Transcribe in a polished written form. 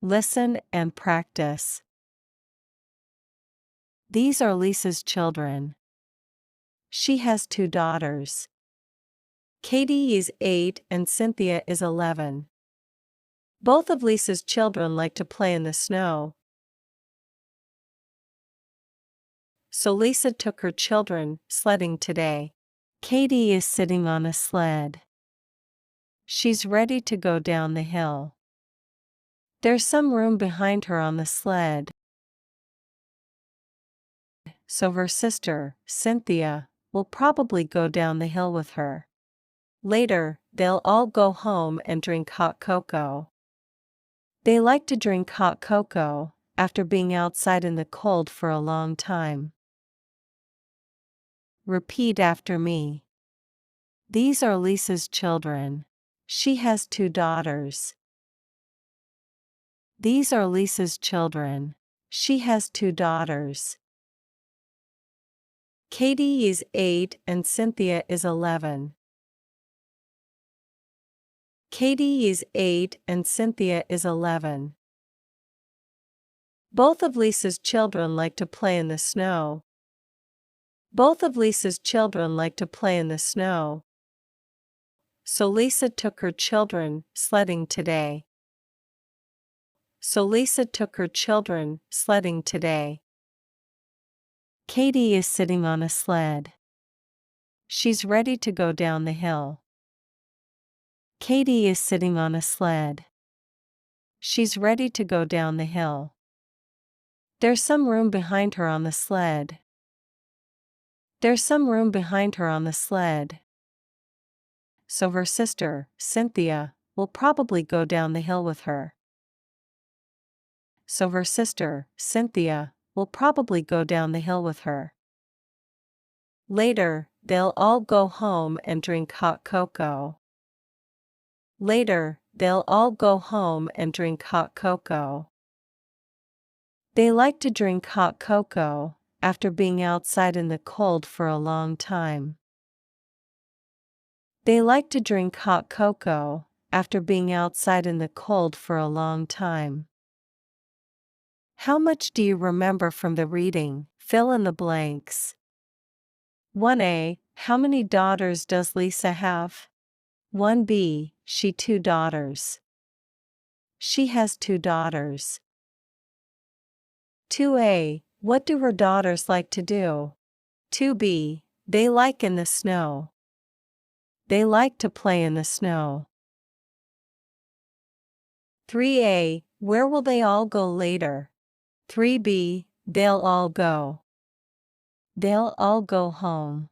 Listen and practice. These are Lisa's children. She has 2 daughters. Katie is 8 and Cynthia is 11. Both of Lisa's children like to play in the snow. So Lisa took her children sledding today. Katie is sitting on a sled. She's ready to go down the hill. There's some room behind her on the sled, so her sister, Cynthia, will probably go down the hill with her. Later, they'll all go home and drink hot cocoa. They like to drink hot cocoa after being outside in the cold for a long time. Repeat after me. These are Lisa's children. She has 2 daughters. These are Lisa's children. She has 2 daughters. Katie is 8 and Cynthia is 11. Katie is 8 and Cynthia is 11. Both of Lisa's children like to play in the snow. Both of Lisa's children like to play in the snow. So Lisa took her children sledding today. So Lisa took her children sledding today. Katie is sitting on a sled. She's ready to go down the hill. Katie is sitting on a sled. She's ready to go down the hill. There's some room behind her on the sled. There's some room behind her on the sled. So her sister, Cynthia, will probably go down the hill with her. So her sister, Cynthia, will probably go down the hill with her. Later, they'll all go home and drink hot cocoa. Later, they'll all go home and drink hot cocoa. They like to drink hot cocoa after being outside in the cold for a long time. They like to drink hot cocoa after being outside in the cold for a long time. How much do you remember from the reading? Fill in the blanks. 1a. How many daughters does Lisa have? 1b. She 2 daughters. She has 2 daughters. 2a. What do her daughters like to do? 2b. They like in the snow. They like to play in the snow. 3a. Where will they all go later? 3b. They'll all go. They'll all go home.